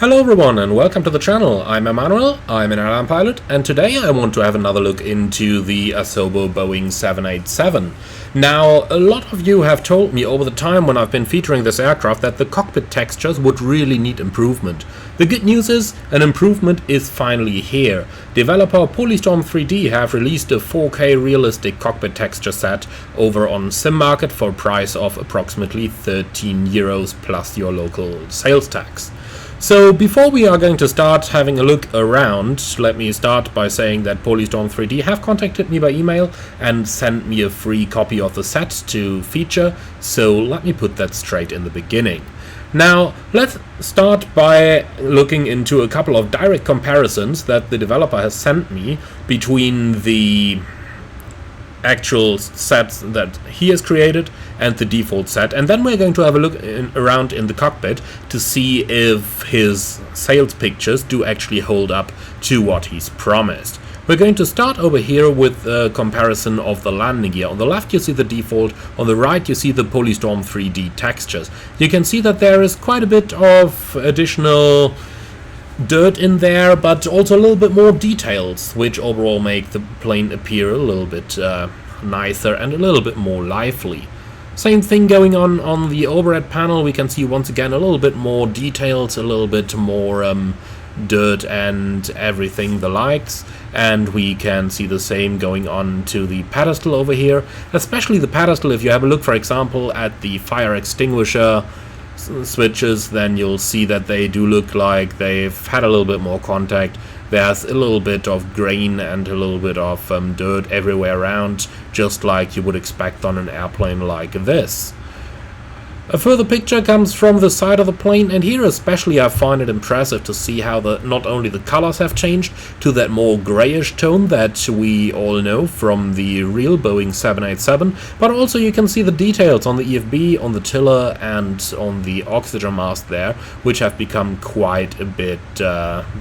Hello everyone and welcome to the channel. I'm Emmanuel, I'm an airline pilot, and today I want to have another look into the Asobo Boeing 787. Now, a lot of you have told me over the time when I've been featuring this aircraft that the cockpit textures would really need improvement. The good news is, an improvement is finally here. Developer Polystorm 3D have released a 4K realistic cockpit texture set over on SimMarket for a price of approximately €13 plus your local sales tax. So before we are going to start having a look around, let me start by saying that Polystorm 3D have contacted me by email and sent me a free copy of the set to feature, so let me put that straight in the beginning. Now, let's start by looking into a couple of direct comparisons that the developer has sent me between the actual sets that he has created and the default set, and then we're going to have a look around in the cockpit to see if his sales pictures do actually hold up to what he's promised. We're going to start over here with a comparison of the landing gear. On the left you see the default, on the right you see the Polystorm 3D textures. You can see that there is quite a bit of additional dirt in there, but also a little bit more details, which overall make the plane appear a little bit nicer and a little bit more lively. Same thing going on the overhead panel. We can see once again a little bit more details, a little bit more dirt and everything the likes, and we can see the same going on to the pedestal over here, especially the pedestal. If you have a look, for example, at the fire extinguisher switches, then you'll see that they do look like they've had a little bit more contact. There's a little bit of grain and a little bit of dirt everywhere around, just like you would expect on an airplane like this. A further picture comes from the side of the plane, and here especially I find it impressive to see how not only the colors have changed to that more grayish tone that we all know from the real Boeing 787, but also you can see the details on the EFB, on the tiller, and on the oxygen mask there, which have become quite a bit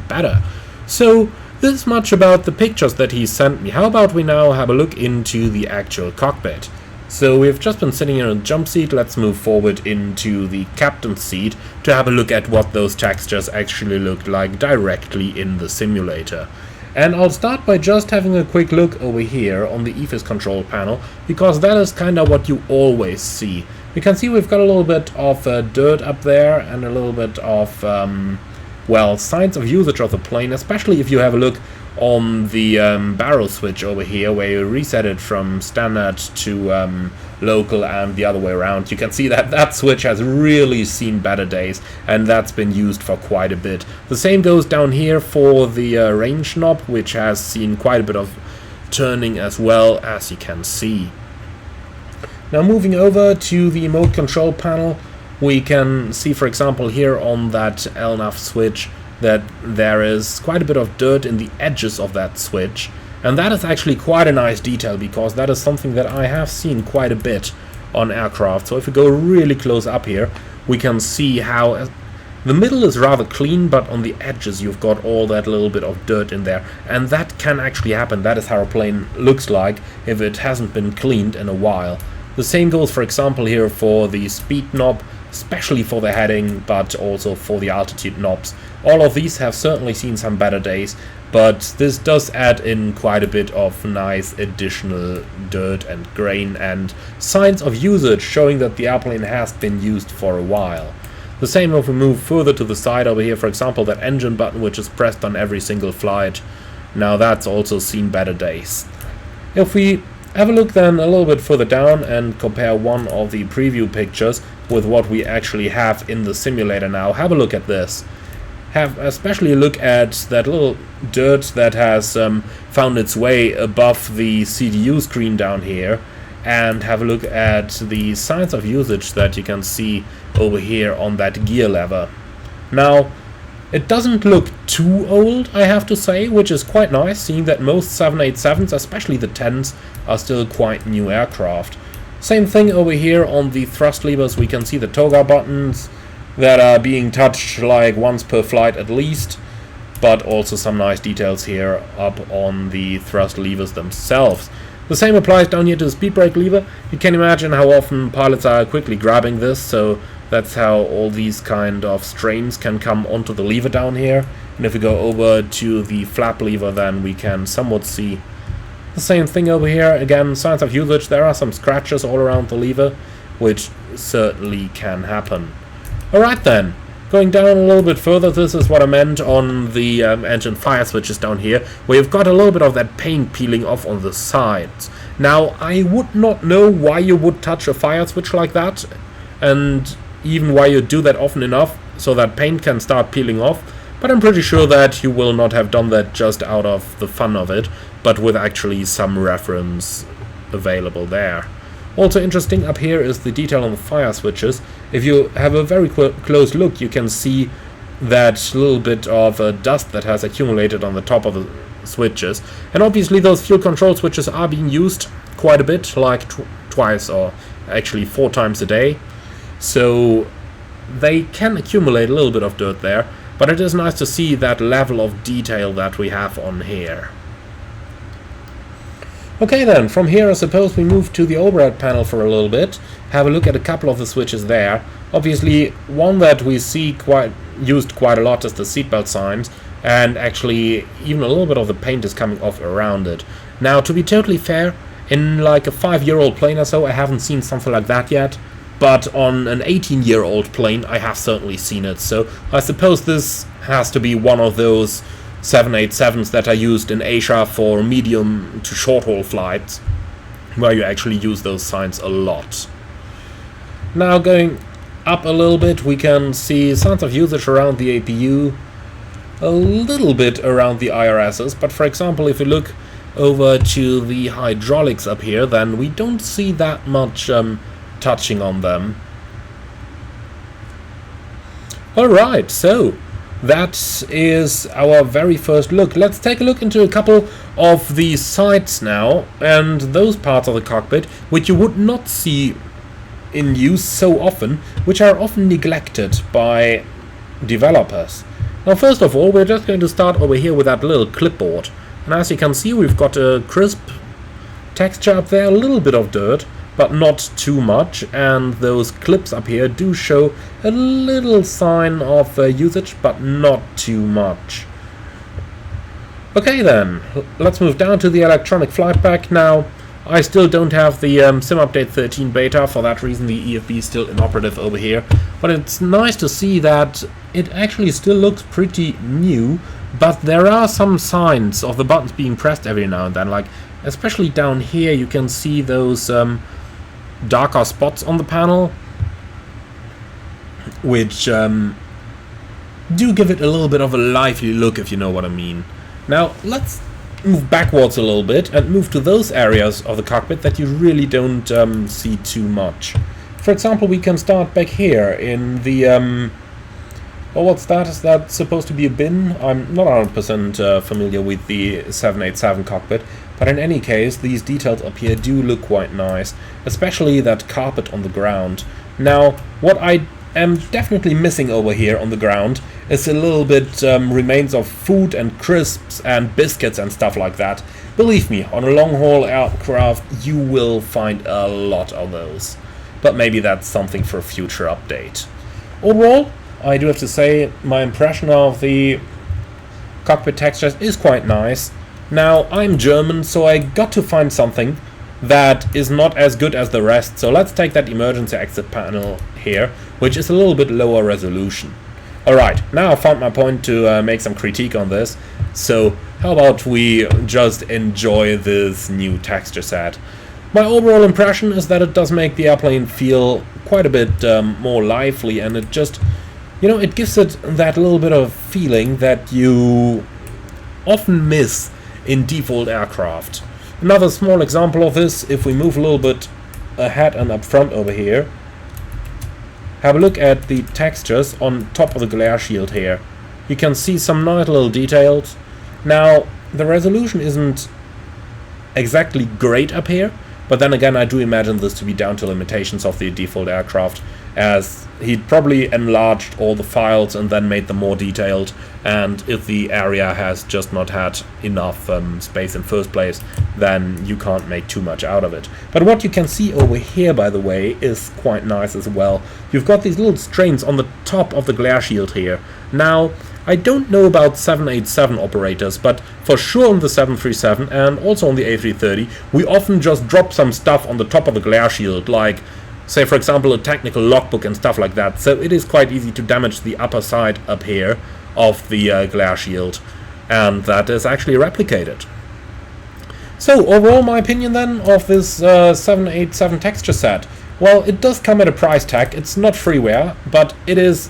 better. So this much about the pictures that he sent me. How about we now have a look into the actual cockpit? So we've just been sitting in a jump seat. Let's move forward into the captain's seat to have a look at what those textures actually look like directly in the simulator. And I'll start by just having a quick look over here on the EFIS control panel, because that is kind of what you always see. You can see we've got a little bit of dirt up there and a little bit of well, signs of usage of the plane, especially if you have a look on the barrel switch over here, where you reset it from standard to local and the other way around. You can see that that switch has really seen better days, and that's been used for quite a bit. The same goes down here for the range knob, which has seen quite a bit of turning as well, as you can see. Now moving over to the mode control panel, we can see, for example, here on that LNAV switch that there is quite a bit of dirt in the edges of that switch, and that is actually quite a nice detail, because that is something that I have seen quite a bit on aircraft. So if we go really close up here, we can see how the middle is rather clean, but on the edges you've got all that little bit of dirt in there, and that can actually happen. That is how a plane looks like if it hasn't been cleaned in a while. The same goes, for example, here for the speed knob, especially for the heading, but also for the altitude knobs. All of these have certainly seen some better days, but this does add in quite a bit of nice additional dirt and grain and signs of usage, showing that the airplane has been used for a while. The same if we move further to the side over here, for example, that engine button which is pressed on every single flight. Now that's also seen better days. If we have a look then a little bit further down and compare one of the preview pictures with what we actually have in the simulator now, have a look at this. Have especially a look at that little dirt that has found its way above the CDU screen down here, and have a look at the signs of usage that you can see over here on that gear lever. Now, it doesn't look too old, I have to say, which is quite nice, seeing that most 787s, especially the 10s, are still quite new aircraft. Same thing over here on the thrust levers. We can see the toga buttons that are being touched like once per flight at least, but also some nice details here up on the thrust levers themselves. The same applies down here to the speed brake lever. You can imagine how often pilots are quickly grabbing this, so That's how all these kind of strains can come onto the lever down here. And if we go over to the flap lever, then we can somewhat see the same thing over here. Again, signs of usage. There are some scratches all around the lever, which certainly can happen. Alright then, going down a little bit further, this is what I meant on the engine fire switches down here, where you've got a little bit of that paint peeling off on the sides. Now, I would not know why you would touch a fire switch like that, and even why you do that often enough so that paint can start peeling off, but I'm pretty sure that you will not have done that just out of the fun of it, but with actually some reference available there. Also interesting up here is the detail on the fire switches. If you have a very close look, you can see that little bit of dust that has accumulated on the top of the switches. And obviously those fuel control switches are being used quite a bit, like twice or actually 4 times a day. So they can accumulate a little bit of dirt there, but it is nice to see that level of detail that we have on here. Okay then, from here I suppose we move to the overhead panel for a little bit, have a look at a couple of the switches there. Obviously one that we see used quite a lot is the seatbelt signs, and actually even a little bit of the paint is coming off around it. Now, to be totally fair, in like a 5-year-old plane or so I haven't seen something like that yet, but on an 18-year-old plane I have certainly seen it, so I suppose this has to be one of those 787s that are used in Asia for medium to short haul flights, where you actually use those signs a lot. Now going up a little bit, we can see signs of usage around the APU, a little bit around the IRSs, but for example if you look over to the hydraulics up here, then we don't see that much touching on them. Alright, so that is our very first look. Let's take a look into a couple of the sides now, and those parts of the cockpit which you would not see in use so often, which are often neglected by developers. Now first of all, we're just going to start over here with that little clipboard, and as you can see we've got a crisp texture up there, a little bit of dirt, but not too much, and those clips up here do show a little sign of usage, but not too much. Okay then, let's move down to the electronic flight pack. Now, I still don't have the Sim Update 13 beta, for that reason the EFB is still inoperative over here, but it's nice to see that it actually still looks pretty new, but there are some signs of the buttons being pressed every now and then, like especially down here you can see those darker spots on the panel, which do give it a little bit of a lively look, if you know what I mean. Now let's move backwards a little bit and move to those areas of the cockpit that you really don't see too much. For example, we can start back here in the well, what's that? Is that supposed to be a bin? I'm not 100% familiar with the 787 cockpit, but in any case, these details up here do look quite nice, especially that carpet on the ground. Now, what I am definitely missing over here on the ground is a little bit remains of food and crisps and biscuits and stuff like that. Believe me, on a long-haul aircraft, you will find a lot of those. But maybe that's something for a future update. Overall, I do have to say, my impression of the cockpit textures is quite nice. Now, I'm German, so I got to find something that is not as good as the rest, so let's take that emergency exit panel here, which is a little bit lower resolution. Alright, now I found my point to make some critique on this, so how about we just enjoy this new texture set. My overall impression is that it does make the airplane feel quite a bit more lively, and it just, you know, it gives it that little bit of feeling that you often miss in default aircraft. Another small example of this, if we move a little bit ahead and up front over here, have a look at the textures on top of the glare shield here. You can see some nice little details. Now, the resolution isn't exactly great up here, but then again I do imagine this to be down to limitations of the default aircraft, as he'd probably enlarged all the files and then made them more detailed, and if the area has just not had enough space in first place, then you can't make too much out of it. But what you can see over here, by the way, is quite nice as well. You've got these little strains on the top of the glare shield here. Now, I don't know about 787 operators, but for sure on the 737 and also on the A330, we often just drop some stuff on the top of the glare shield, like, say for example, a technical logbook and stuff like that, so it is quite easy to damage the upper side up here of the glare shield, and that is actually replicated. So overall, my opinion then of this 787 texture set, well, it does come at a price tag. It's not freeware, but it is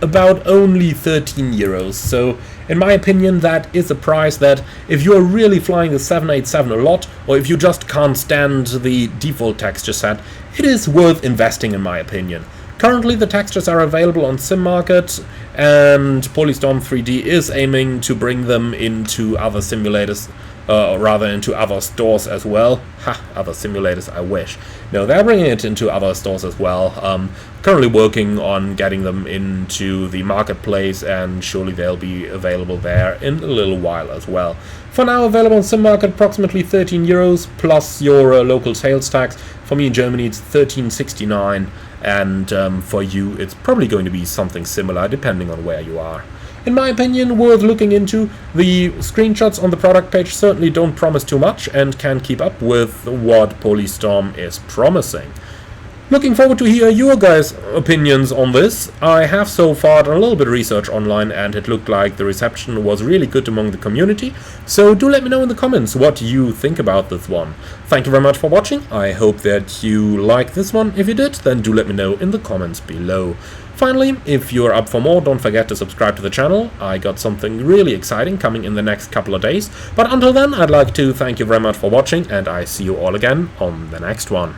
about only 13 euros, so in my opinion that is a price that if you are really flying the 787 a lot, or if you just can't stand the default texture set, it is worth investing in my opinion. Currently the textures are available on Sim Market, and Polystorm 3D is aiming to bring them into other simulators, rather into other stores as well. Ha, other simulators, I wish. No, they're bringing it into other stores as well. Currently working on getting them into the marketplace, and surely they'll be available there in a little while as well. For now, available on Sim Market, approximately 13 euros plus your local sales tax. For me in Germany it's 13.69, and for you it's probably going to be something similar depending on where you are. In my opinion, worth looking into. The screenshots on the product page certainly don't promise too much and can keep up with what Polystorm is promising. Looking forward to hear your guys' opinions on this. I have so far done a little bit of research online, and it looked like the reception was really good among the community, so do let me know in the comments what you think about this one. Thank you very much for watching. I hope that you liked this one. If you did, then do let me know in the comments below. Finally, if you're up for more, don't forget to subscribe to the channel. I got something really exciting coming in the next couple of days. But until then, I'd like to thank you very much for watching, and I see you all again on the next one.